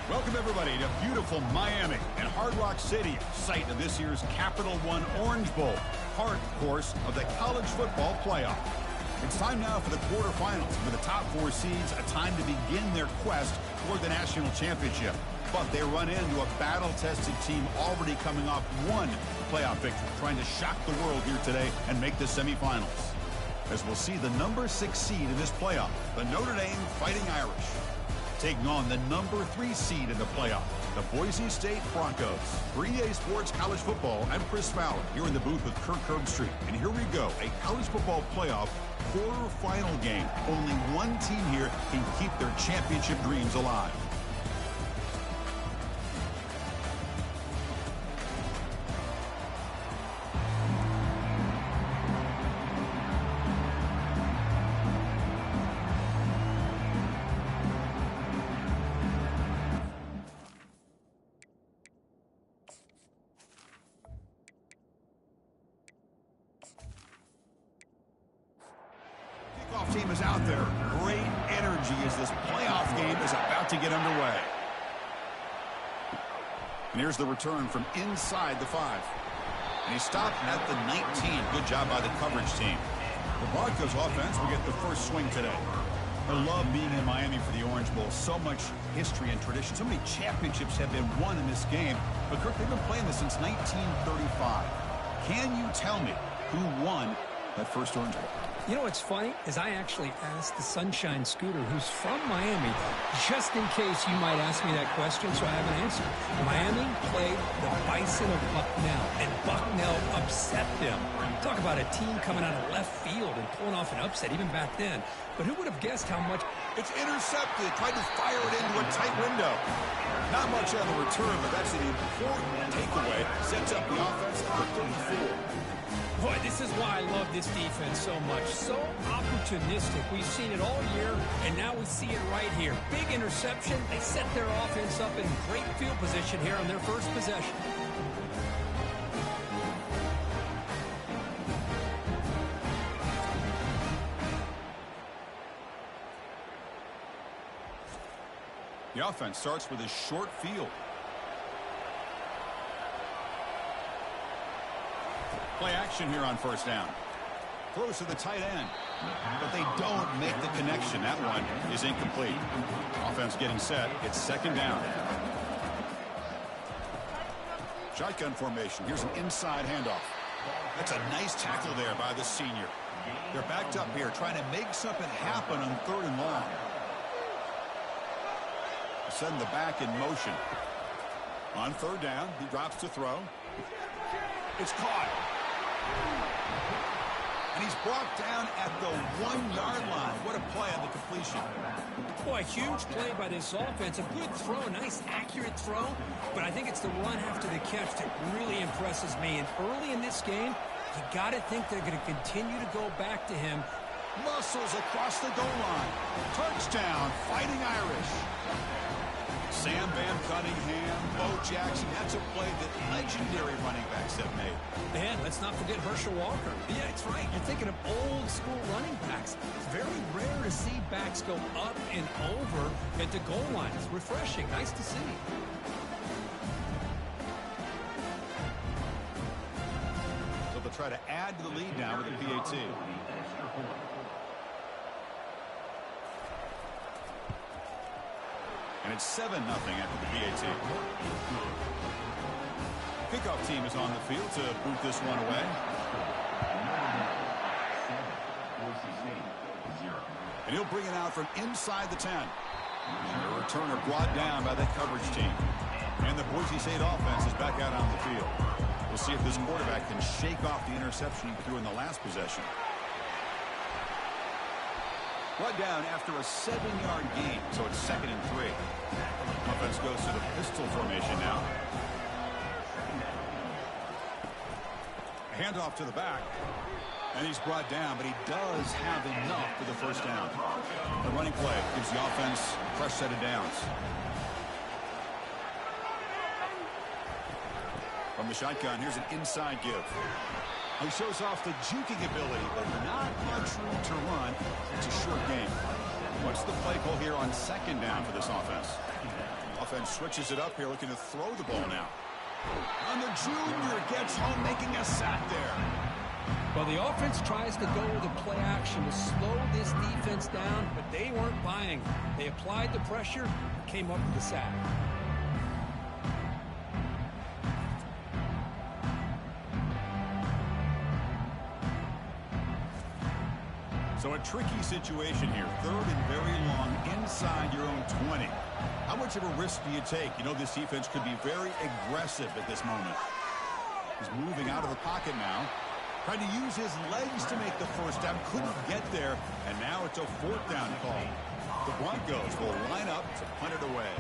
Welcome, everybody, to beautiful Miami and Hard Rock Stadium, site of this year's Capital One Orange Bowl, part, of course, of the college football playoff. It's time now for the quarterfinals, with the top four seeds a time to begin their quest toward the national championship. But they run into a battle-tested team already coming off one playoff victory, trying to shock the world here today and make the semifinals. As we'll see the number 6 seed in this playoff, the Notre Dame Fighting Irish, taking on the number 3 seed in the playoff, the Boise State Broncos. For EA Sports College Football, I'm Chris Fowler, here in the booth with Kirk Herbstreit. And here we go, a college football playoff quarterfinal game. Only one team here can keep their championship dreams alive. Team is out there. Great energy as this playoff game is about to get underway. And here's the return from inside the 5. And he stopped at the 19. Good job by the coverage team. The Broncos offense will get the first swing today. I love being in Miami for the Orange Bowl. So much history and tradition. So many championships have been won in this game. But Kirk, they've been playing this since 1935. Can you tell me who won that first Orange Bowl? You know what's funny is I actually asked the Sunshine Scooter, who's from Miami, just in case you might ask me that question, so I have an answer. Miami played the Bison of Bucknell, and Bucknell upset them. Talk about a team coming out of left field and pulling off an upset even back then. But who would have guessed how much? It's intercepted. Tried to fire it into a tight window. Not much on the return, but that's an important takeaway. Sets up the offense for 34. Boy, this is why I love this defense so much. So opportunistic. We've seen it all year, and now we see it right here. Big interception. They set their offense up in great field position here on their first possession. The offense starts with a short field. Play action here on first down. Throws to the tight end. But they don't make the connection. That one is incomplete. Offense getting set. It's second down. Shotgun formation. Here's an inside handoff. That's a nice tackle there by the senior. They're backed up here trying to make something happen on 3rd and long. Sending the back in motion. On 3rd down, he drops to throw. It's caught. And he's brought down at the 1-yard line. What a play on the completion. Boy, huge play by this offense. A good throw, nice accurate throw. But I think it's the run after the catch that really impresses me. And early in this game, you got to think they're going to continue to go back to him. Muscles across the goal line. Touchdown, Fighting Irish. Sam Van Cunningham, Bo Jackson. That's a play that legendary running backs have made. And let's not forget Herschel Walker. Yeah, it's right. You're thinking of old school running backs. It's very rare to see backs go up and over at the goal line. It's refreshing. Nice to see. So they'll try to add to the lead now with the PAT. And it's 7-0 after the PAT. Kickoff team is on the field to boot this one away. And he'll bring it out from inside the 10. And a returner brought down by that coverage team. And the Boise State offense is back out on the field. We'll see if this quarterback can shake off the interception he threw in the last possession. Brought down after a 7-yard gain, so it's 2nd and 3. Offense goes to the pistol formation now. A handoff to the back. And he's brought down, but he does have enough for the first down. The running play gives the offense a fresh set of downs. From the shotgun, here's an inside give. He shows off the juking ability, but not much room to run. It's a short game. What's the play call here on 2nd down for this offense? Offense switches it up here, looking to throw the ball now. And the junior gets home, making a sack there. Well, the offense tries to go with a play action to slow this defense down, but they weren't buying. They applied the pressure and came up with the sack. So a tricky situation here. 3rd and very long inside your own 20. How much of a risk do you take? You know, this defense could be very aggressive at this moment. He's moving out of the pocket now. Trying to use his legs to make the first down. Couldn't get there. And now it's a 4th down call. The Broncos will line up to punt it away.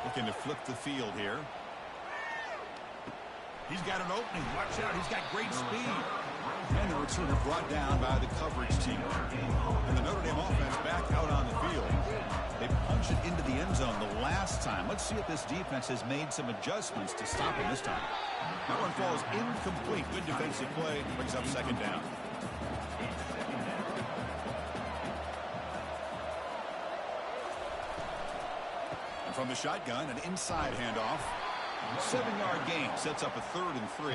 Looking to flip the field here. He's got an opening. Watch out. He's got great speed. And the returner brought down by the coverage team. And the Notre Dame offense back out on the field. They punched it into the end zone the last time. Let's see if this defense has made some adjustments to stop him this time. That one falls incomplete. Good defensive play. Brings up 2nd down. And from the shotgun, an inside handoff. 7-yard gain sets up a 3rd and 3.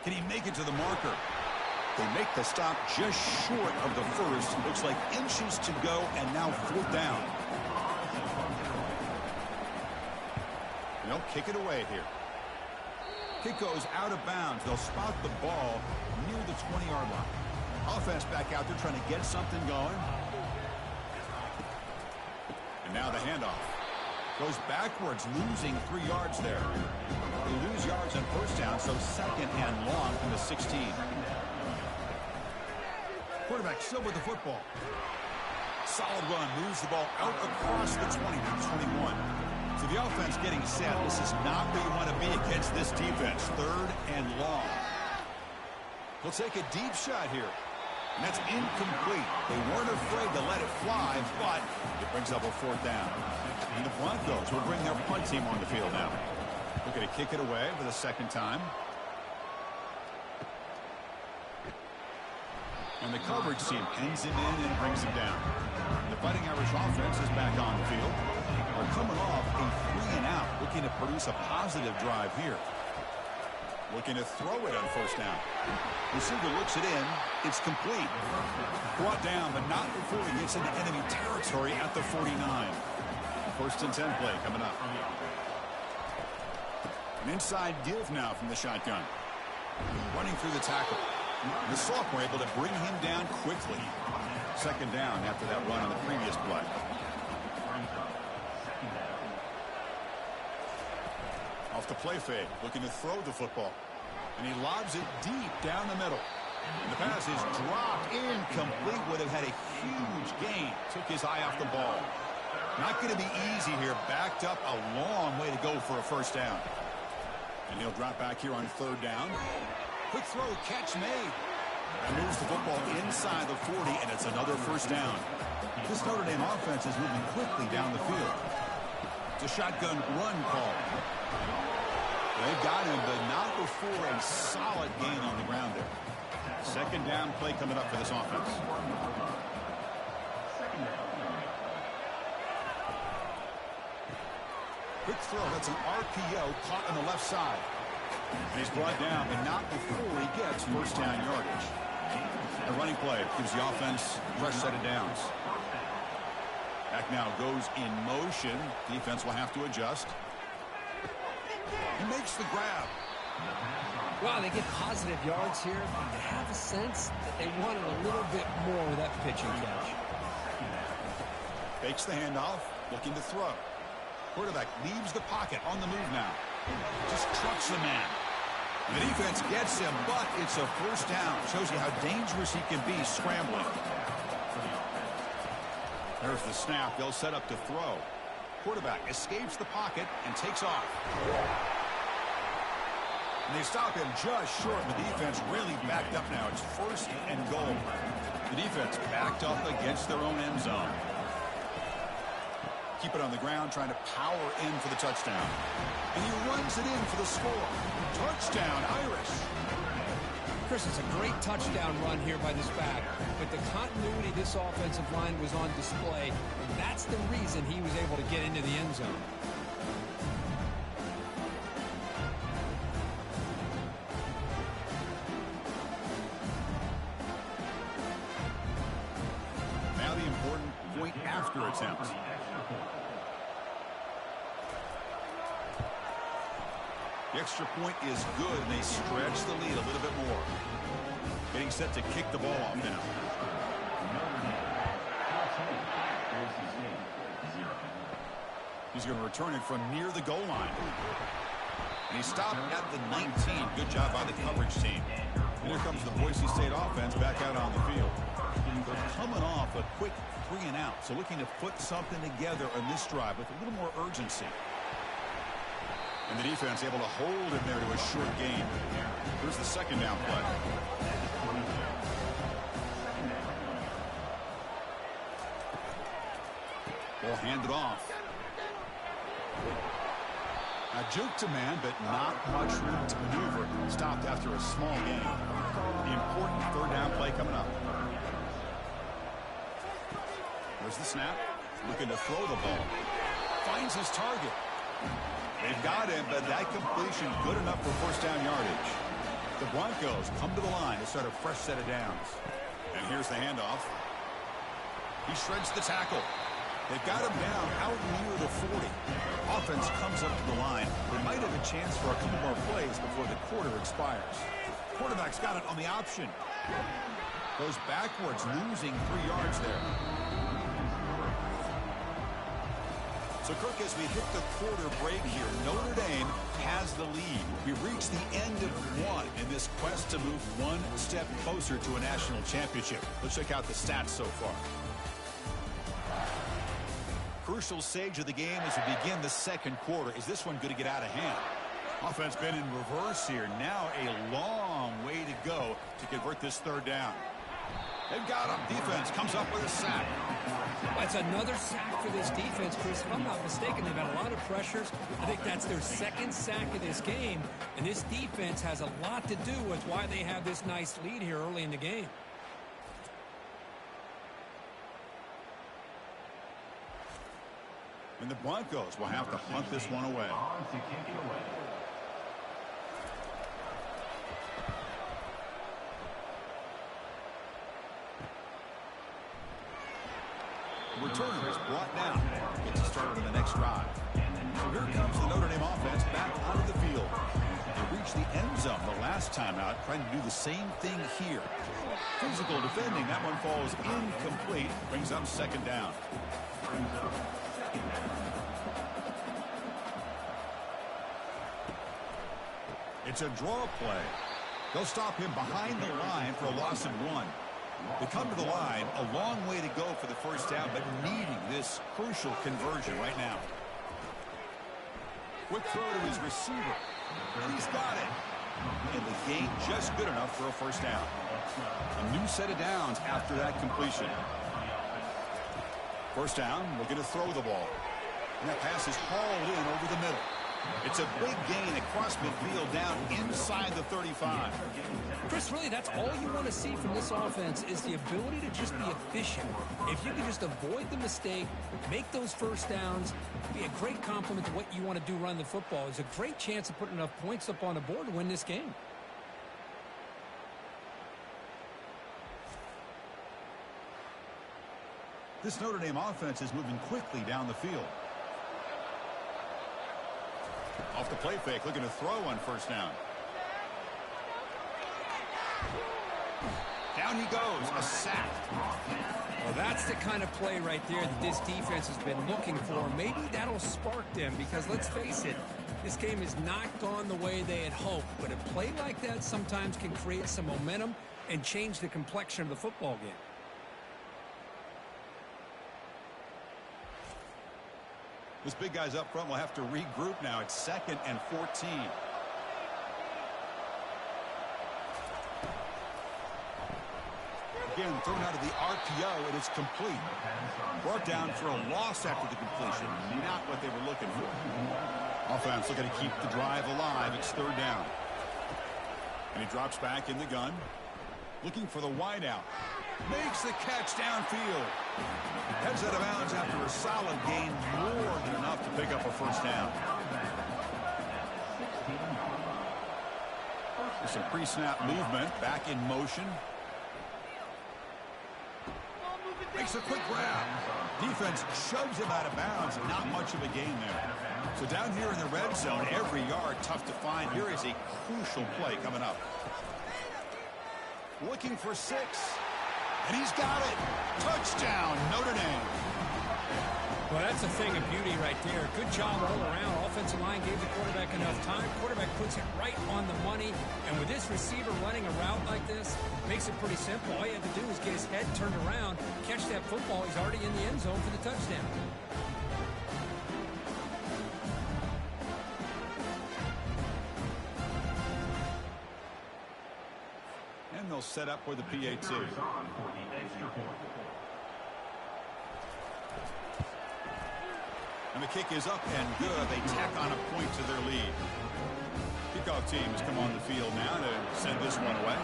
Can he make it to the marker? They make the stop just short of the first. Looks like inches to go, and now 4th down. And they'll kick it away here. Kick goes out of bounds. They'll spot the ball near the 20-yard line. Offense back out there trying to get something going. And now the handoff. Goes backwards, losing 3 yards there. They lose yards on 1st down, so 2nd and long from the 16. Quarterback still with the football. Solid run, moves the ball out across the 20 to 21. So the offense getting set. This is not where you want to be against this defense. 3rd and long. He'll take a deep shot here. And that's incomplete. They weren't afraid to let it fly, but it brings up a 4th down. And the Broncos will bring their punt team on the field now. Looking to kick it away for the 2nd time. And the coverage team pins him in and brings him down. The Fighting Irish offense is back on the field. They're coming off a 3-and-out, looking to produce a positive drive here. Looking to throw it on 1st down. Receiver looks it in. It's complete. Brought down, but not before he gets into enemy territory at the 49. 1st and 10 play coming up. An inside give now from the shotgun. Running through the tackle. The sophomore able to bring him down quickly. 2nd down after that run on the previous play. Off the play fake, looking to throw the football. And he lobs it deep down the middle. And the pass is dropped incomplete. Would have had a huge gain. Took his eye off the ball. Not going to be easy here. Backed up a long way to go for a 1st down. And he'll drop back here on 3rd down. Quick throw, catch made. And moves the football inside the 40, and it's another 1st down. This Notre Dame offense is moving quickly down the field. It's a shotgun run call. They've got him, but not before a solid gain on the ground there. 2nd down play coming up for this offense. Quick throw, that's an RPO caught on the left side. And he's brought down, but not before he gets 1st down yardage. The running play gives the offense a fresh set of downs. Back now goes in motion. Defense will have to adjust. He makes the grab. Wow, they get positive yards here. You have a sense that they wanted a little bit more with that pitching catch. Fakes the handoff, looking to throw. Quarterback leaves the pocket on the move now. Just trucks the man. The defense gets him, but it's a 1st down. Shows you how dangerous he can be scrambling. There's the snap. They'll set up to throw. Quarterback escapes the pocket and takes off. And they stop him just short. The defense really backed up now. It's 1st and goal. The defense backed up against their own end zone. Keep it on the ground, trying to power in for the touchdown. And he runs it in for the score. Touchdown, Irish. Chris, it's a great touchdown run here by this back, but the continuity of this offensive line was on display, and that's the reason he was able to get into the end zone. Now the important point after attempt. The extra point is good, and they stretch the lead a little bit more. Getting set to kick the ball off now. He's going to return it from near the goal line. And he stopped at the 19. Good job by the coverage team. And here comes the Boise State offense back out on the field. They're coming off a quick 3-and-out, so looking to put something together on this drive with a little more urgency. And the defense able to hold him there to a short gain. Here's the second down play. Ball handed off. Now juke to man, but not much room to maneuver. Stopped after a small gain. The important third down play coming up. There's the snap. Looking to throw the ball. Finds his target. They've got him, but that completion good enough for first down yardage. The Broncos come to the line to start a fresh set of downs. And here's the handoff. He shreds the tackle. They've got him down out near the 40. Offense comes up to the line. They might have a chance for a couple more plays before the quarter expires. Quarterback's got it on the option. Goes backwards, losing 3 yards there. So, Kirk, as we hit the quarter break here, Notre Dame has the lead. We reach the end of one in this quest to move one step closer to a national championship. Let's check out the stats so far. Crucial stage of the game as we begin the second quarter. Is this one going to get out of hand? Offense been in reverse here. Now a long way to go to convert this third down. They've got him. Defense comes up with a sack. That's another sack for this defense, Chris. If I'm not mistaken, they've had a lot of pressures. I think that's their second sack of this game. And this defense has a lot to do with why they have this nice lead here early in the game. And the Broncos will have to punt this one away. The returner is brought down. Gets us started on the next drive. So here comes the Notre Dame offense back onto the field. They reached the end zone the last time out, trying to do the same thing here. Physical defending. That one falls incomplete. Brings up second down. It's a draw play. They'll stop him behind the line for a loss of 1. They come to the line, a long way to go for the first down, but needing this crucial conversion right now. Quick throw to his receiver. And he's got it. And the gain just good enough for a first down. A new set of downs after that completion. First down, looking to throw the ball. And that pass is hauled in over the middle. It's a big gain across midfield down inside the 35. Chris, really, that's all you want to see from this offense is the ability to just be efficient. If you can just avoid the mistake, make those first downs, be a great compliment to what you want to do running the football. It's a great chance of putting enough points up on the board to win this game. This Notre Dame offense is moving quickly down the field. Off the play fake, looking to throw on first down. Down he goes, a sack. Well, that's the kind of play right there that this defense has been looking for. Maybe that'll spark them because, let's face it, this game has not gone the way they had hoped. But a play like that sometimes can create some momentum and change the complexion of the football game. This big guy's up front will have to regroup now. It's 2nd and 14. Again, thrown out of the RPO, and it's complete. Brought down for a loss after the completion. Not what they were looking for. Offense looking to keep the drive alive. It's third down. And he drops back in the gun. Looking for the wideout. Makes the catch downfield. Heads out of bounds after a solid gain, more than enough to pick up a first down. With some pre-snap movement, back in motion. Makes a quick grab. Defense shoves him out of bounds. Not much of a gain there. So down here in the red zone, every yard tough to find. Here is a crucial play coming up. Looking for 6. And he's got it. Touchdown, Notre Dame. Well, that's a thing of beauty right there. Good job all around. Offensive line gave the quarterback enough time. Quarterback puts it right on the money. And with this receiver running a route like this, makes it pretty simple. All you have to do is get his head turned around, catch that football. He's already in the end zone for the touchdown. And they'll set up with the PAT. And the kick is up and good. They tack on a point to their lead. Kickoff team has come on the field now to send this one away.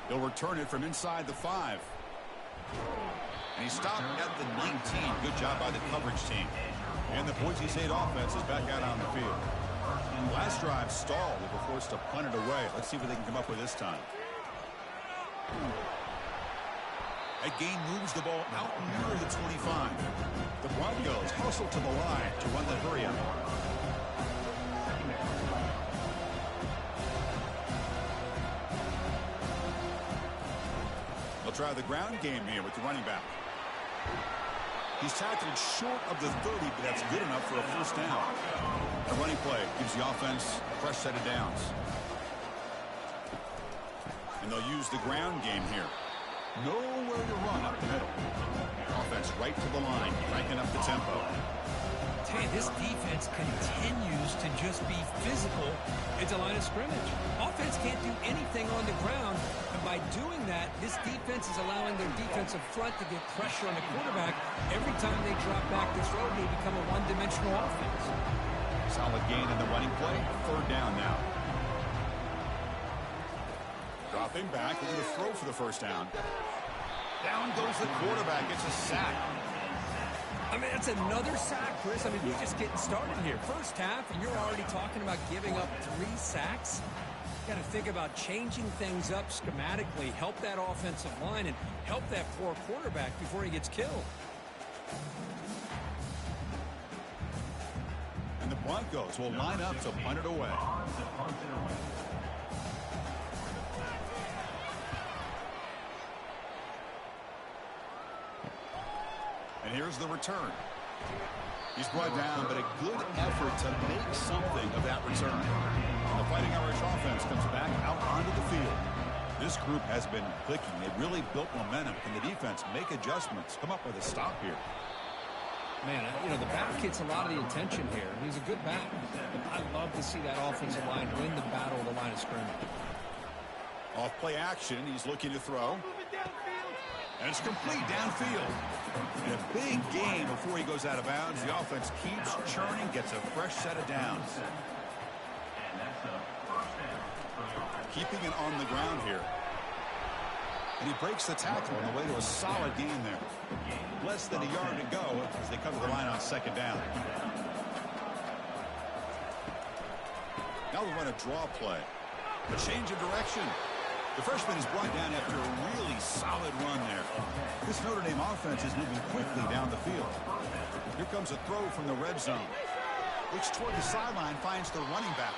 They'll return it from inside the 5. And he stopped at the 19. Good job by the coverage team. And the Boise State offense is back out on the field. Last drive stalled. They were forced to punt it away. Let's see what they can come up with this time. That gain moves the ball out near the 25. The Broncos hustle to the line to run the hurry up. They'll try the ground game here with the running back. He's tackled short of the 30, but that's good enough for a first down. A running play gives the offense a fresh set of downs. And they'll use the ground game here. Nowhere to run up the middle. Offense right to the line, cranking up the tempo. Hey, this defense continues to just be physical at the line of scrimmage. Offense can't do anything on the ground, and by doing that, this defense is allowing their defensive front to get pressure on the quarterback. Every time they drop back this road, they become a one-dimensional offense. Solid gain in the running play. Third down now. Dropping back, looking to throw for the first down. Down goes the quarterback. It's a sack. I mean, that's another sack, Chris. I mean, you're just getting started here. First half, and you're already talking about giving up 3 sacks. You got to think about changing things up schematically, help that offensive line, and help that poor quarterback before he gets killed. And the Broncos will line up to punt it away. And here's the return. He's brought down, but a good effort to make something of that return. And the Fighting Irish offense comes back out onto the field. This group has been clicking. They really built momentum. Can the defense make adjustments? Come up with a stop here. Man, you know, the back gets a lot of the attention here. He's a good back. I love to see that offensive line win the battle of the line of scrimmage. Off play action. He's looking to throw. And it's complete downfield. And a big gain before he goes out of bounds. The offense keeps churning, gets a fresh set of downs. Keeping it on the ground here. And he breaks the tackle on the way to a solid gain there. Less than a yard to go as they come to the line on second down. Now we run a draw play. A change of direction. The freshman is brought down after a really solid run there. This Notre Dame offense is moving quickly down the field. Here comes a throw from the red zone. Looks toward the sideline, finds the running back.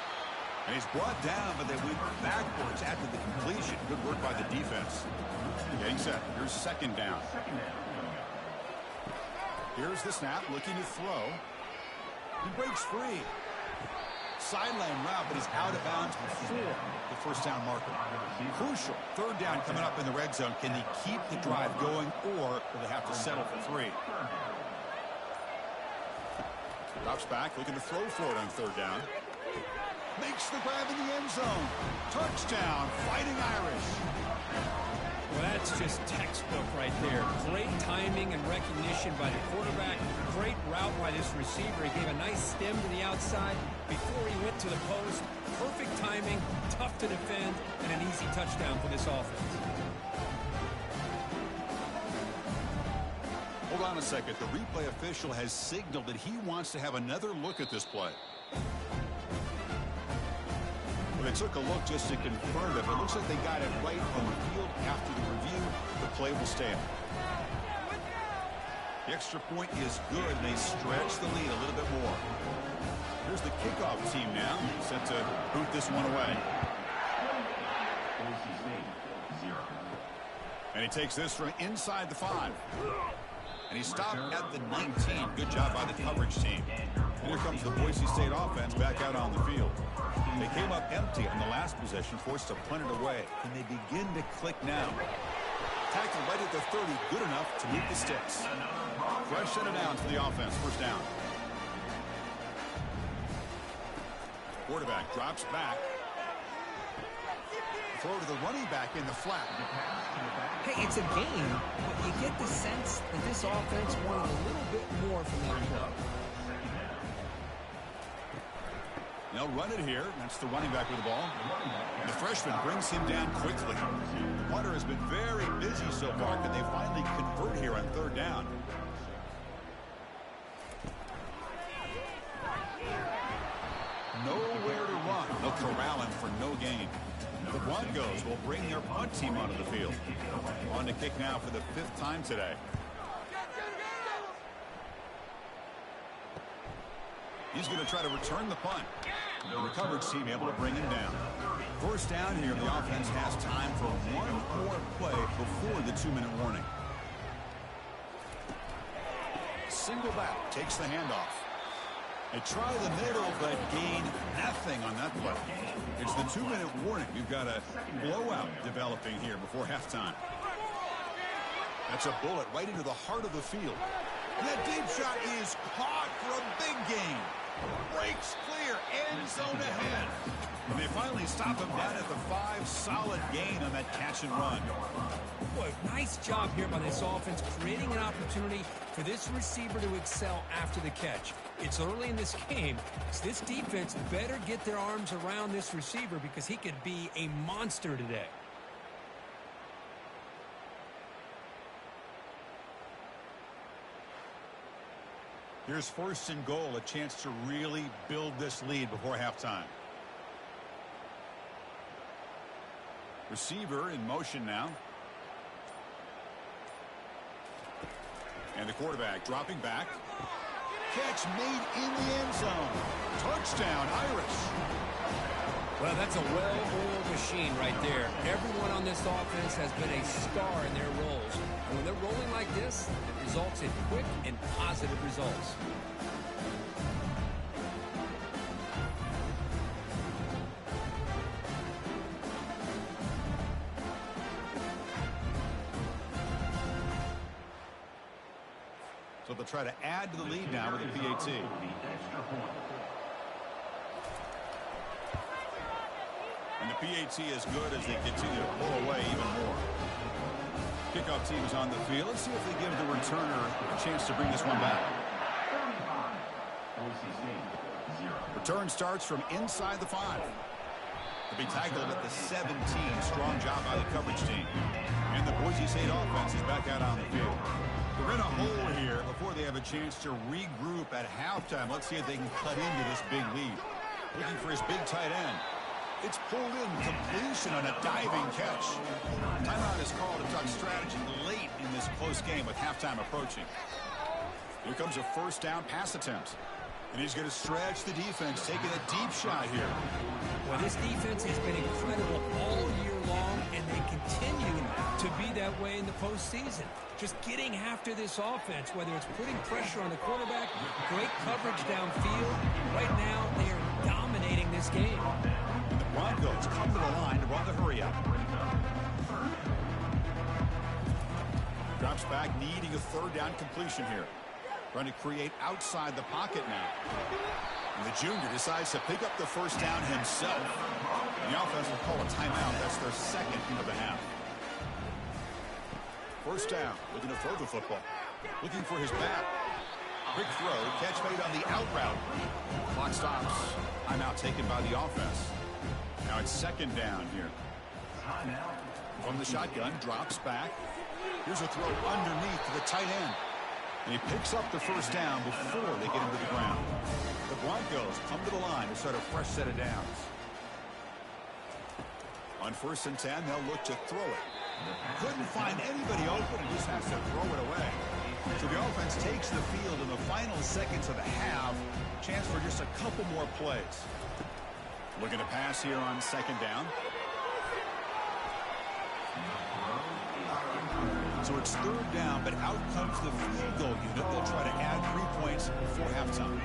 And he's brought down, but they went backwards after the completion. Good work by the defense. Getting set. Here's second down. Here's the snap, looking to throw. He breaks free. Sideline route, but he's out of bounds before the first down marker. Crucial. Third down coming up in the red zone. Can they keep the drive going, or will they have to settle for 3? Drops back, looking to throw for it on third down. Makes the grab in the end zone. Touchdown, Fighting Irish. Well, that's just textbook right there. Great timing and recognition by the quarterback. Great route by this receiver. He gave a nice stem to the outside before he went to the post. Perfect timing, tough to defend, and an easy touchdown for this offense. Hold on a second. The replay official has signaled that he wants to have another look at this play. Well, they took a look just to confirm it. It looks like they got it right on the field. After the review, the play will stand. The extra point is good, and they stretch the lead a little bit more. Here's the kickoff team now, set to boot this one away. And he takes this from inside the 5. And he stopped at the 19. Good job by the coverage team. And here comes the Boise State offense back out on the field. They came up empty on the last possession, forced to punt it away. Can they begin to click now? Tackle right at the 30, good enough to meet the sticks. Fresh set it down to the offense, first down. Quarterback drops back. Throw to the running back in the flat. Hey, it's a game, but you get the sense that this offense wanted a little bit more from that play. They'll run it here. That's the running back with the ball. And the freshman brings him down quickly. The punter has been very busy so far. Can they finally convert here on third down? Nowhere to run. They'll corral him for no gain. The Broncos will bring their punt team onto the field. On to kick now for the 5th time today. He's going to try to return the punt. The coverage team able to bring him down. First down here, the offense has time for one more play before the 2-minute warning. Single back takes the handoff. They try the middle, but gain nothing on that play. It's the 2-minute warning. We've got a blowout developing here before halftime. That's a bullet right into the heart of the field. And that deep shot is caught for a big gain. Breaks clear, end zone ahead. And they finally stop him down at the 5. Solid gain on that catch and run. Boy, nice job here by this offense, creating an opportunity for this receiver to excel after the catch. It's early in this game, so this defense better get their arms around this receiver because he could be a monster today. Here's 1st and goal, a chance to really build this lead before halftime. Receiver in motion now. And the quarterback dropping back. Catch made in the end zone. Touchdown, Irish. Well, that's a well-oiled machine right there. Everyone on this offense has been a star in their roles. And when they're rolling like this, it results in quick and positive results. So they'll try to add to the lead now with the PAT. And the PAT is good as they continue to pull away even more. Kickoff team is on the field. Let's see if they give the returner a chance to bring this one back. Return starts from inside the 5. They'll be tackled at the 17. Strong job by the coverage team. And the Boise State offense is back out on the field. They're in a hole here before they have a chance to regroup at halftime. Let's see if they can cut into this big lead. Looking for his big tight end. It's pulled in, completion on a diving catch. Timeout is called to talk strategy late in this close game with halftime approaching. Here comes a 1st down pass attempt. And he's going to stretch the defense, taking a deep shot here. Well, this defense has been incredible all year long, and they continue to be that way in the postseason. Just getting after this offense, whether it's putting pressure on the quarterback, great coverage downfield. Right now, they are dominating this game. And the Broncos come to the line to run the hurry up. Drops back, needing a 3rd down completion here. Trying to create outside the pocket now. And the junior decides to pick up the 1st down himself. And the offense will call a timeout. That's their 2nd of the half. First down, looking to throw the football. Looking for his back. Quick throw, catch made on the out route. Clock stops. Timeout taken by the offense. Now it's second down here. From the shotgun, drops back. Here's a throw underneath to the tight end. And he picks up the first down before they get him to the ground. The Broncos come to the line to start a fresh set of downs. On 1st and 10, they'll look to throw it. Couldn't find anybody open and just has to throw it away. So the offense takes the field in the final seconds of the half. Chance for just a couple more plays. Looking to pass here on second down. So it's third down, but out comes the field goal unit. They'll try to add 3 points before halftime.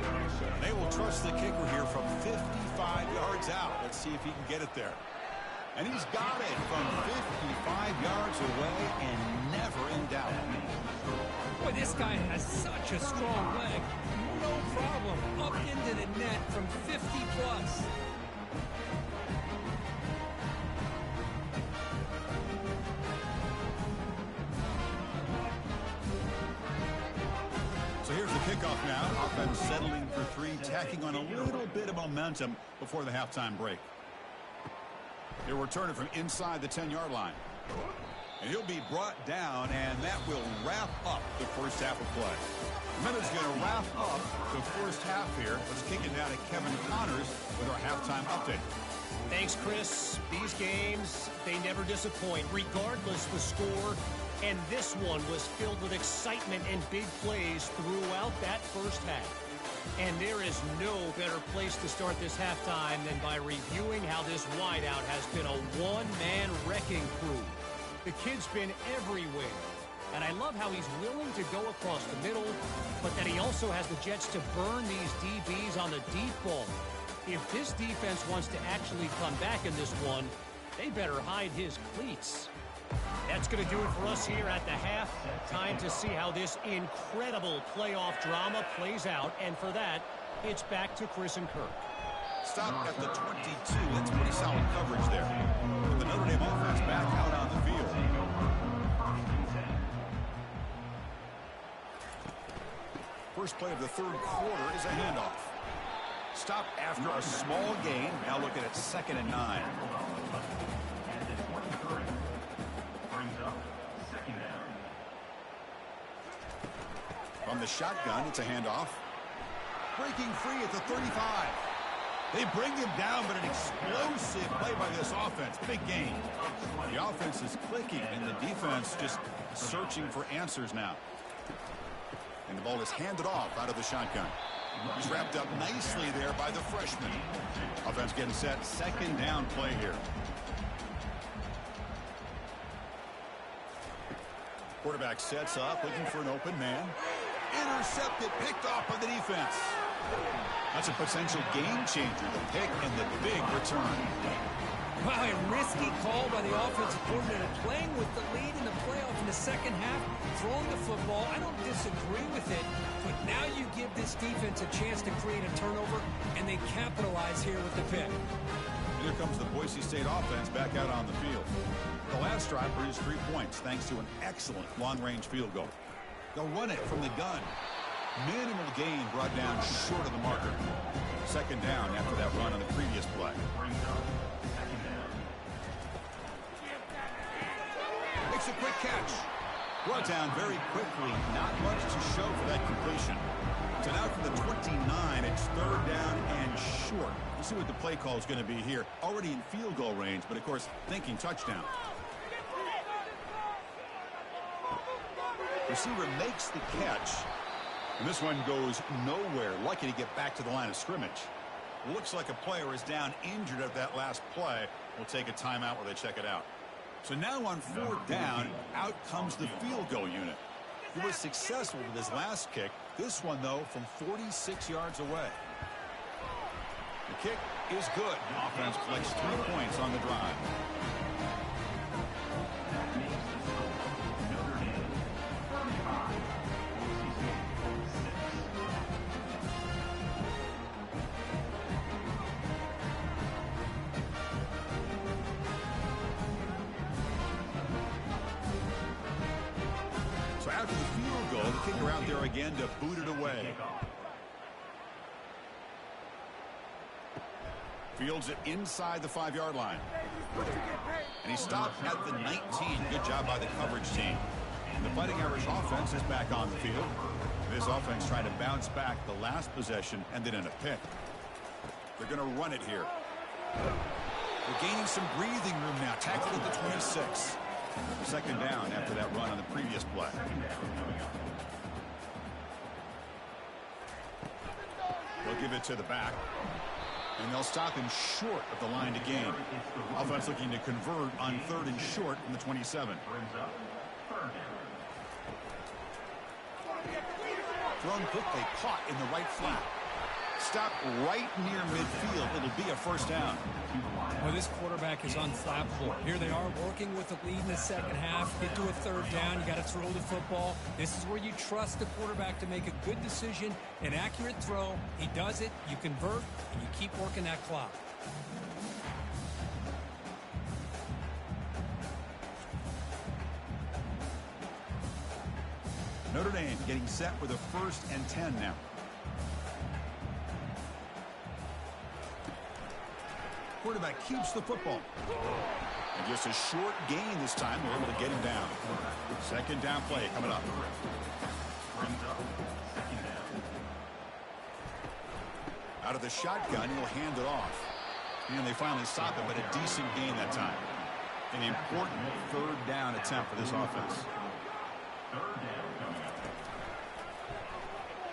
They will trust the kicker here from 55 yards out. Let's see if he can get it there. And he's got it from 55 yards away and never in doubt. Boy, this guy has such a strong leg. No problem. Up into the net from 50 plus. So here's the kickoff now. Offense settling for 3, tacking on a little bit of momentum before the halftime break. He'll return it from inside the 10-yard line. And he'll be brought down, and that will wrap up the first half of play. Minutes going to wrap up the first half here. Let's kick it down to Kevin Connors with our halftime update. Thanks, Chris. These games, they never disappoint, regardless the score. And this one was filled with excitement and big plays throughout that first half. And there is no better place to start this halftime than by reviewing how this wideout has been a one-man wrecking crew. The kid's been everywhere. And I love how he's willing to go across the middle, but that he also has the Jets to burn these DBs on the deep ball. If this defense wants to actually come back in this one, they better hide his cleats. That's going to do it for us here at the half. Time to see how this incredible playoff drama plays out. And for that, it's back to Chris and Kirk. Stop at the 22. That's pretty solid coverage there. And the Notre Dame offense back out on the field. First play of the third quarter is a handoff. Stop after a small gain. Now looking at 2nd and 9. From the shotgun, it's a handoff. Breaking free at the 35. They bring him down, but an explosive play by this offense. Big gain. The offense is clicking, and the defense just searching for answers now. And the ball is handed off out of the shotgun. He's wrapped up nicely there by the freshman. Offense getting set. 2nd down play here. Quarterback sets up, looking for an open man. Intercepted, picked off by the defense. That's a potential game changer, the pick and the big return. Wow, a risky call by the offensive coordinator, playing with the lead in the playoff in the second half, throwing the football. I don't disagree with it, but now you give this defense a chance to create a turnover, and they capitalize here with the pick. Here comes the Boise State offense back out on the field. The last drive produced 3 points thanks to an excellent long-range field goal. They'll run it from the gun. Minimal gain brought down short of the marker. 2nd down after that run on the previous play. Makes a quick catch. Brought down very quickly. Not much to show for that completion. So now from the 29, it's 3rd down and short. We'll see what the play call is going to be here. Already in field goal range, but of course, thinking touchdown. Receiver makes the catch. And this one goes nowhere. Lucky to get back to the line of scrimmage. Looks like a player is down injured at that last play. We'll take a timeout while they check it out. So now on 4th down, out comes the field goal unit. He was successful with his last kick. This one, though, from 46 yards away. The kick is good. Offense collects 3 points on the drive. After the field goal, the kicker out there again to boot it away. Fields it inside the 5-yard line. And he stopped at the 19. Good job by the coverage team. The Fighting Irish offense is back on the field. This offense trying to bounce back the last possession, ended in a pick. They're going to run it here. They're gaining some breathing room now. Tackled at the 26. Second down after that run on the previous play. They'll give it to the back. And they'll stop him short of the line to gain. Offense looking to convert on 3rd and short from the 27. Thrown quickly, caught in the right flat. Stop right near midfield. It'll be a first down. Well, this quarterback is unflappable. Here they are working with the lead in the second half. Get to a 3rd down. You got to throw the football. This is where you trust the quarterback to make a good decision, an accurate throw. He does it. You convert, and you keep working that clock. Notre Dame getting set with a 1st and 10 now. Quarterback keeps the football. And just a short gain this time. They're able to get him down. Second down play coming up. Out of the shotgun, he'll hand it off. And they finally stop it, but a decent gain that time. An important 3rd down attempt for this offense.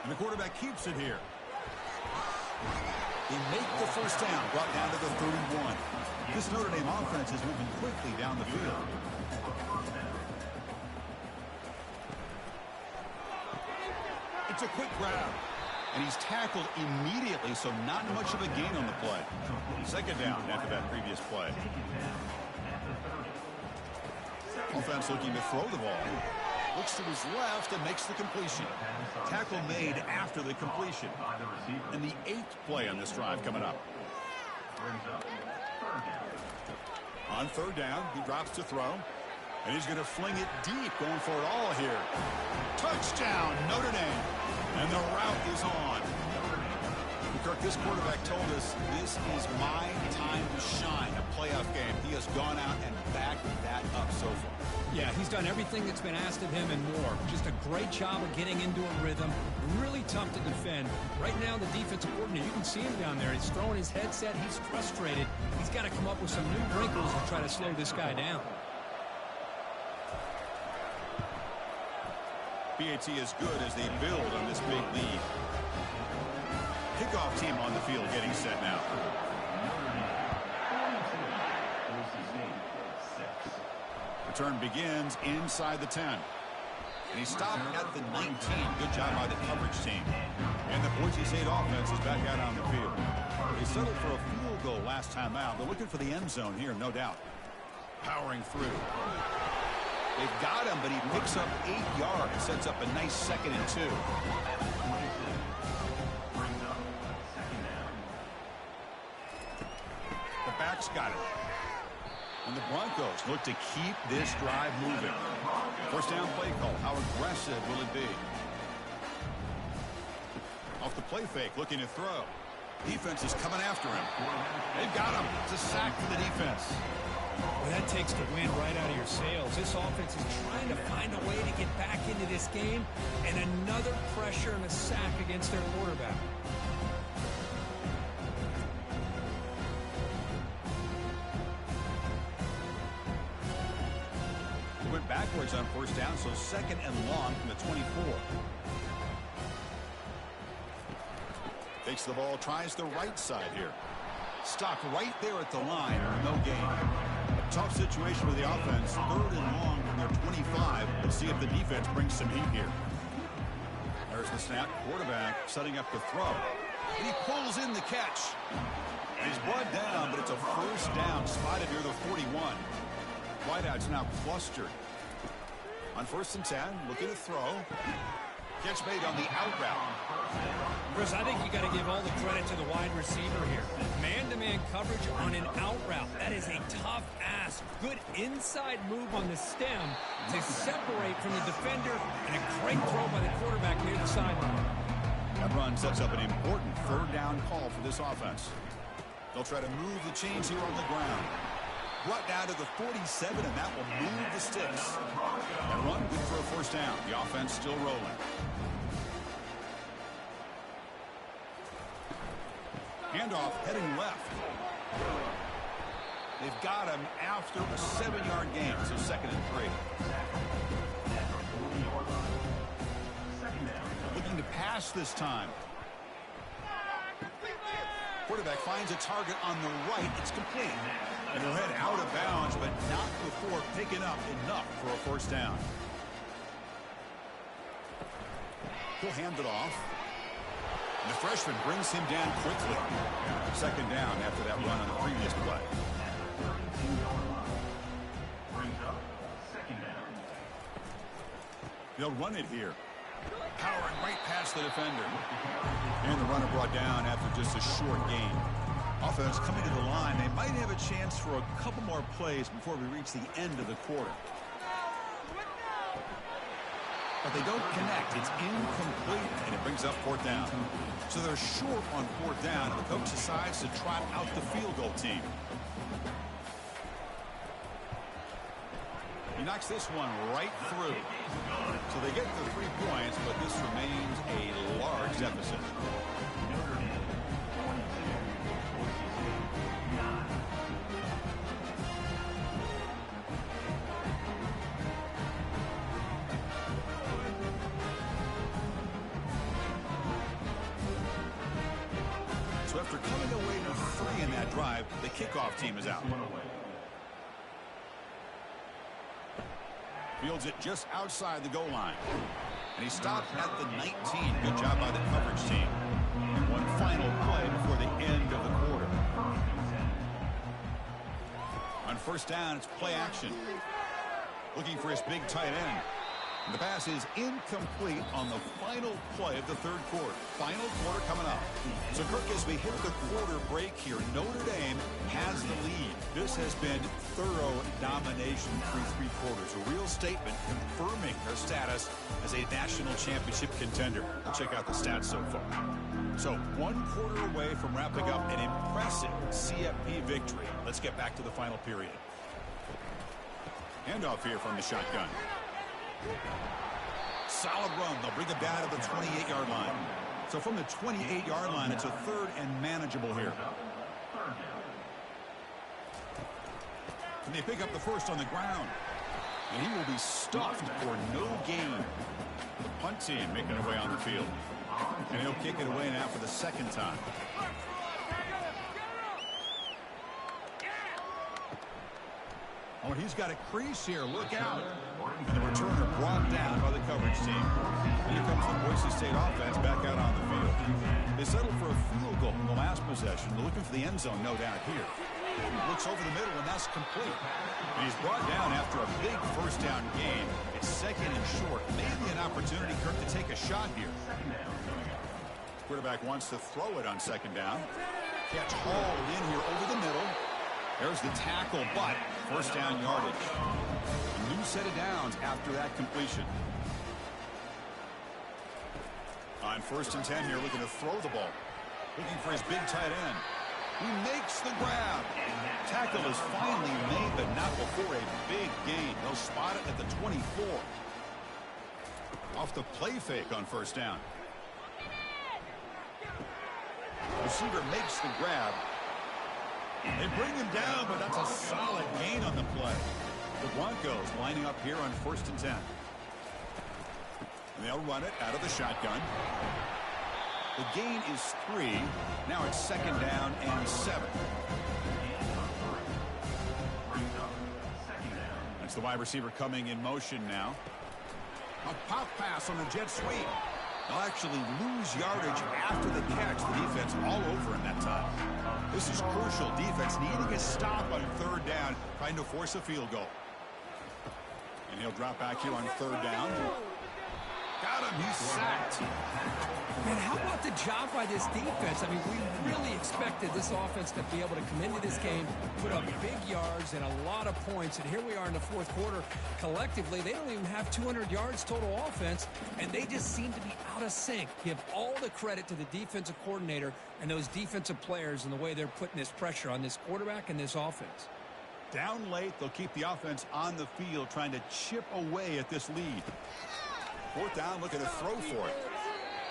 And the quarterback keeps it here. They make the first down, brought down to the 31. This Notre Dame offense is moving quickly down the field. It's a quick grab. And he's tackled immediately, so not much of a gain on the play. Second down after that previous play. Offense looking to throw the ball. Looks to his left and makes the completion. Tackle made after the completion. And the 8th play on this drive coming up. On 3rd down, he drops to throw. And he's going to fling it deep, going for it all here. Touchdown, Notre Dame. And the route is on. Kirk, this quarterback told us this is my time to shine, a playoff game. He has gone out and backed that up so far. Yeah, he's done everything that's been asked of him and more. Just a great job of getting into a rhythm. Really tough to defend. Right now, the defensive coordinator, you can see him down there. He's throwing his headset. He's frustrated. He's got to come up with some new wrinkles and try to slow this guy down. PAT is good as they build on this big lead. Kickoff team on the field getting set now. Return begins inside the 10. And he stopped at the 19. Good job by the coverage team. And the Boise State offense is back out on the field. They settled for a field goal last time out. They're looking for the end zone here, no doubt. Powering through. They've got him, but he picks up 8 yards. Sets up a nice 2nd and 2. The back's got it. And the Broncos look to keep this drive moving. First down play call. How aggressive will it be? Off the play fake, looking to throw. Defense is coming after him. They've got him. It's a sack for the defense. Well, that takes the wind right out of your sails. This offense is trying to find a way to get back into this game, and another pressure and a sack against their quarterback. They went backwards on first down, so 2nd and long from the 24. Takes the ball, tries the right side here. Stopped right there at the line, no gain. Tough situation with the offense. 3rd and long from their 25. Let's see if the defense brings some heat here. There's the snap. Quarterback setting up the throw. And he pulls in the catch. And he's brought down, but it's a first down spotted near the 41. Wideouts now clustered. On 1st and 10, looking to throw. Catch made on the out route. Chris, I think you got to give all the credit to the wide receiver here. Man-to-man coverage on an out route. That is a tough ask. Good inside move on the stem to separate from the defender, and a great throw by the quarterback near the sideline. That run sets up an important third down call for this offense. They'll try to move the chains here on the ground. Brought down to the 47, and that will move the sticks. That run good for a first down. The offense still rolling. Handoff heading left. They've got him after a 7-yard gain, so 2nd and 3. Looking to pass this time. Quarterback finds a target on the right. It's complete. And he'll head out of bounds, but not before picking up enough for a first down. He'll hand it off. And the freshman brings him down quickly. 2nd down after that run on the previous play. They'll run it here. Powering right past the defender. And the runner brought down after just a short gain. Offense coming to the line. They might have a chance for a couple more plays before we reach the end of the quarter. But they don't connect. It's incomplete, and it brings up 4th down. So they're short on 4th down, and the coach decides to trot out the field goal team. He knocks this one right through. So they get the 3 points, but this remains a large deficit. So after coming away with 3 in that drive, the kickoff team is out. Fields it just outside the goal line. And he stopped at the 19. Good job by the coverage team. And one final play before the end of the quarter. On first down, it's play action. Looking for his big tight end. And the pass is incomplete on the final play of the 3rd quarter. Final quarter coming up. So, Kirk, as we hit the quarter break here, Notre Dame has the lead. This has been thorough domination through 3 quarters. A real statement confirming their status as a national championship contender. We'll check out the stats so far. So, 1 quarter away from wrapping up an impressive CFP victory. Let's get back to the final period. Handoff here from the shotgun. Solid run. They'll bring it down to the 28-yard line. So from the 28-yard line, it's a 3rd and manageable here. And they pick up the first on the ground. And he will be stuffed for no gain. The punt team making their way on the field. And he'll kick it away now for the 2nd time. Oh, and he's got a crease here. Look out. And the returner brought down by the coverage team. And here comes the Boise State offense back out on the field. They settled for a field goal in the last possession. They're looking for the end zone, no doubt, here. Looks over the middle, and that's complete. And he's brought down after a big first down gain. It's 2nd and short. Maybe an opportunity, Kirk, to take a shot here. Quarterback wants to throw it on 2nd down. Catch hauled in here over the middle. There's the tackle, but first down yardage. A new set of downs after that completion. On 1st and 10 here, looking to throw the ball. Looking for his big tight end. He makes the grab. Tackle is finally made, but not before a big gain. They'll spot it at the 24. Off the play fake on first down. Receiver makes the grab. They bring him down, but that's a solid gain on the play. The Broncos lining up here on 1st and 10. And they'll run it out of the shotgun. The gain is 3. Now it's 2nd down and 7. That's the wide receiver coming in motion now. A pop pass on the jet sweep. They'll actually lose yardage after the catch. The defense all over him that time. This is crucial. Defense needing a stop on 3rd down, trying to force a field goal. And he'll drop back here on 3rd down. Got him He's sacked. Man, how about the job by this defense? I mean, we really expected this offense to be able to come into this game, put up big yards and a lot of points. And here we are in the fourth quarter. Collectively, they don't even have 200 yards total offense, and they just seem to be out of sync. Give all the credit to the defensive coordinator and those defensive players and the way they're putting this pressure on this quarterback and this offense. Down late, they'll keep the offense on the field, trying to chip away at this lead. Fourth down, looking to throw for it.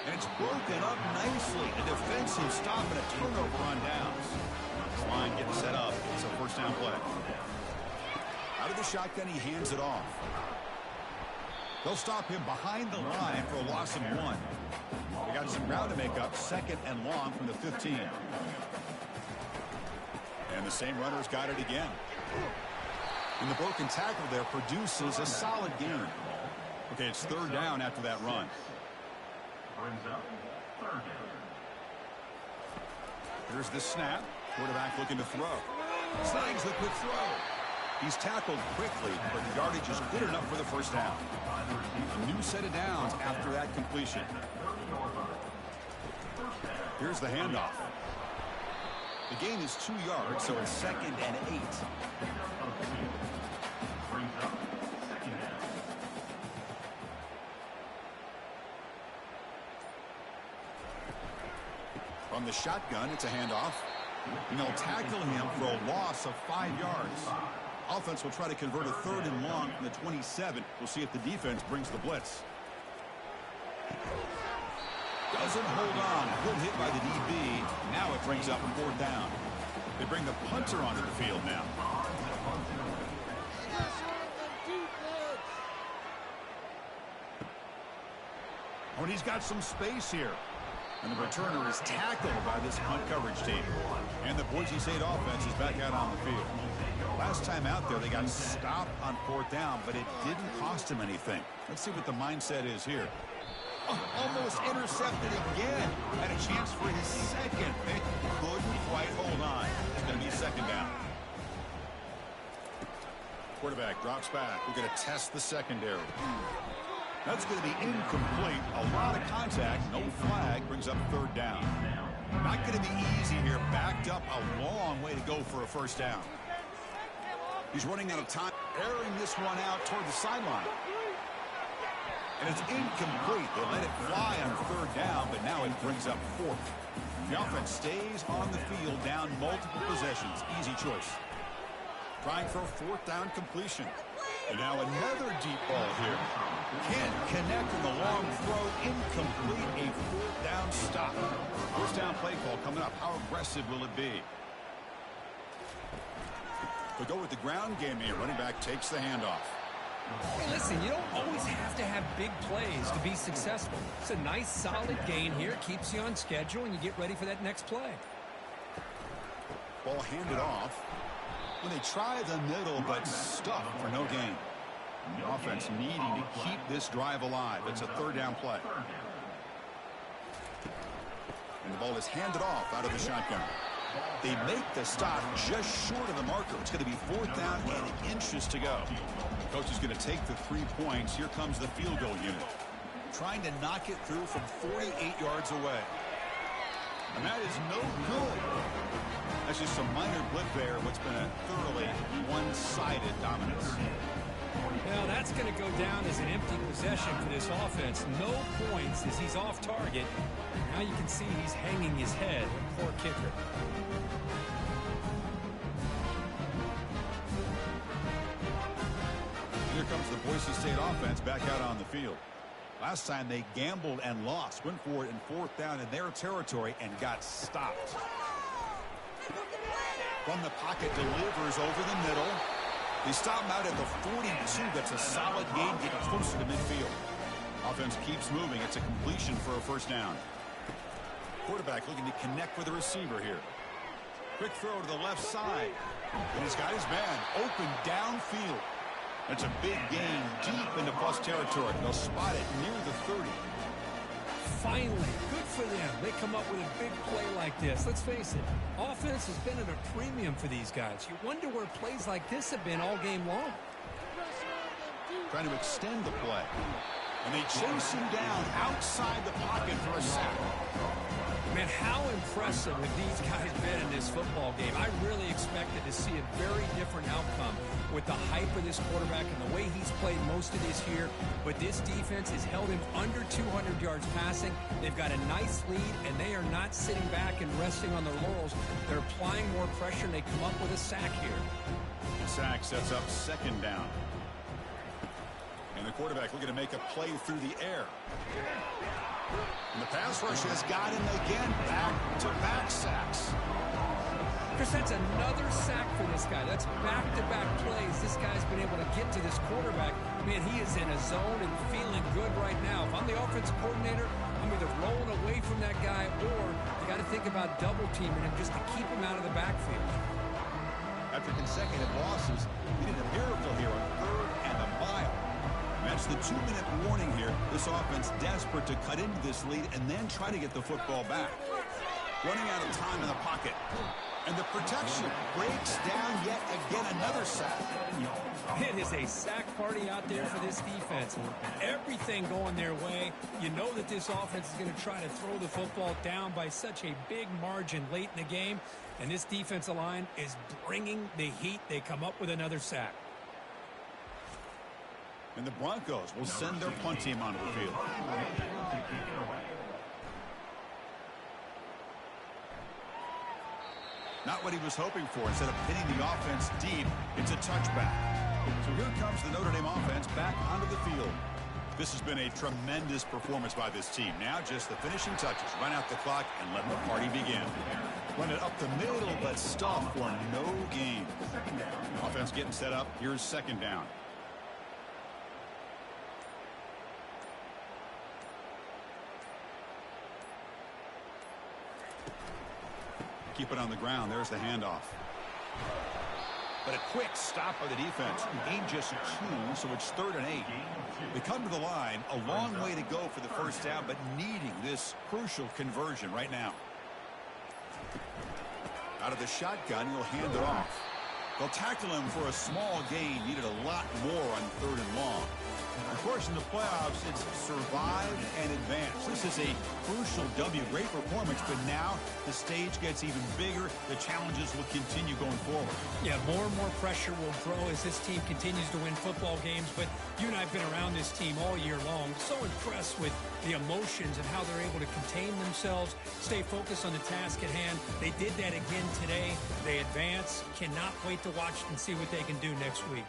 And it's broken up nicely. A defensive stop and a turnover on downs. This line getting set up. It's a first down play. Out of the shotgun, he hands it off. They'll stop him behind the line for a loss of 1. They got some ground to make up, second and long from the 15. And the same runner's got it again. And the broken tackle there produces a solid gain. Okay, it's third down after that run. Here's the snap. Quarterback looking to throw. Snags the quick throw. He's tackled quickly, but the yardage is good enough for the first down. A new set of downs after that completion. Here's the handoff. The gain is 2 yards, so it's second and 8. From the shotgun, it's a handoff. And they'll tackle him for a loss of 5 yards. Offense will try to convert a third and long from the 27. We'll see if the defense brings the blitz. Doesn't hold on. Good hit by the DB. Now it brings up a fourth down. They bring the punter onto the field now. Oh, and he's got some space here. And the returner is tackled by this punt coverage team. And the Boise State offense is back out on the field. Last time out there, they got stopped on fourth down, but it didn't cost them anything. Let's see what the mindset is here. Oh, almost intercepted again. Had a chance for his second. They couldn't quite hold on. It's going to be second down. Quarterback drops back. We're going to test the secondary. That's going to be incomplete. A lot of contact. No flag. Brings up third down. Not going to be easy here. Backed up a long way to go for a first down. He's running out of time. Airing this one out toward the sideline. And it's incomplete. They let it fly on third down, but now it brings up fourth. The offense stays on the field, down multiple possessions. Easy choice. Trying for a fourth down completion. And now another deep ball here. Can't connect in the long throw. Incomplete. A fourth down stop. First down play call coming up. How aggressive will it be? They'll go with the ground game here. Running back takes the handoff. Hey, listen, you don't always have to have big plays to be successful. It's a nice, solid gain here. Keeps you on schedule, and you get ready for that next play. Ball handed off. When they try the middle, but stuffed for no gain. The offense needing to keep this drive alive. It's a third down play. And the ball is handed off out of the shotgun. They make the stop just short of the marker. It's going to be fourth down and inches to go. Coach is going to take the 3 points. Here comes the field goal unit. Trying to knock it through from 48 yards away. And that is no good. That's just a minor blip there. What's been a thoroughly one-sided dominance. Well, that's going to go down as an empty possession for this offense. No points as he's off target. Now you can see he's hanging his head. Poor kicker. Here comes the Boise State offense back out on the field. Last time they gambled and lost. Went for it in fourth down in their territory and got stopped. From the pocket, delivers over the middle. They stop him out at the 42. That's a solid gain, getting closer to midfield. Offense keeps moving. It's a completion for a first down. Quarterback looking to connect with the receiver here. Quick throw to the left side. And he's got his man open downfield. That's a big gain deep into plus territory. They'll spot it near the 30. Finally, good for them. They come up with a big play like this. Let's face it, offense has been at a premium for these guys. You wonder where plays like this have been all game long. Trying to extend the play. And And they chase him down outside the pocket for a sack. Man, how impressive have these guys been in this football game? I really expected to see a very different outcome with the hype of this quarterback and the way he's played most of this year. But this defense has held him under 200 yards passing. They've got a nice lead, and they are not sitting back and resting on their laurels. They're applying more pressure, and they come up with a sack here. The sack sets up second down. And the quarterback looking to make a play through the air. And the pass rush has got him again. Back-to-back sacks. Chris, that's another sack for this guy. That's back-to-back plays. This guy's been able to get to this quarterback. Man, he is in a zone and feeling good right now. If I'm the offensive coordinator, I'm either rolling away from that guy or you got to think about double-teaming him just to keep him out of the backfield. After consecutive losses, he did a miracle here on 3rd and a mile. That's the 2-minute warning here. This offense desperate to cut into this lead and then try to get the football back. Running out of time in the pocket. And the protection breaks down yet again another sack. It is a sack party out there for this defense. Everything going their way. You know that this offense is going to try to throw the football down by such a big margin late in the game. And this defensive line is bringing the heat. They come up with another sack. And the Broncos will send their punt team onto the field. Not what he was hoping for. Instead of pinning the offense deep, it's a touchback. So here comes the Notre Dame offense back onto the field. This has been a tremendous performance by this team. Now just the finishing touches. Run out the clock and let the party begin. Run it up the middle, but stop for no gain. Offense getting set up. Here's second down. Keep it on the ground. There's the handoff. But a quick stop by the defense. Gain just 2, so it's 3rd and 8. They come to the line. A long way to go for the first down, but needing this crucial conversion right now. Out of the shotgun, he'll hand it off. They'll tackle him for a small gain. Needed a lot more on 3rd and long. Of course, in the playoffs, it's survive and advance. This is a crucial W. Great performance, but now the stage gets even bigger. The challenges will continue going forward. Yeah, more and more pressure will grow as this team continues to win football games. But you and I have been around this team all year long. So impressed with the emotions and how they're able to contain themselves, stay focused on the task at hand. They did that again today. They advance. Cannot wait to watch and see what they can do next week.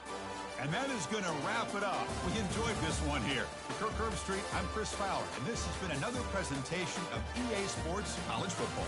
And that is going to wrap it up. We enjoyed this one here. For Kirk Herbstreit, I'm Chris Fowler, and this has been another presentation of EA Sports College Football.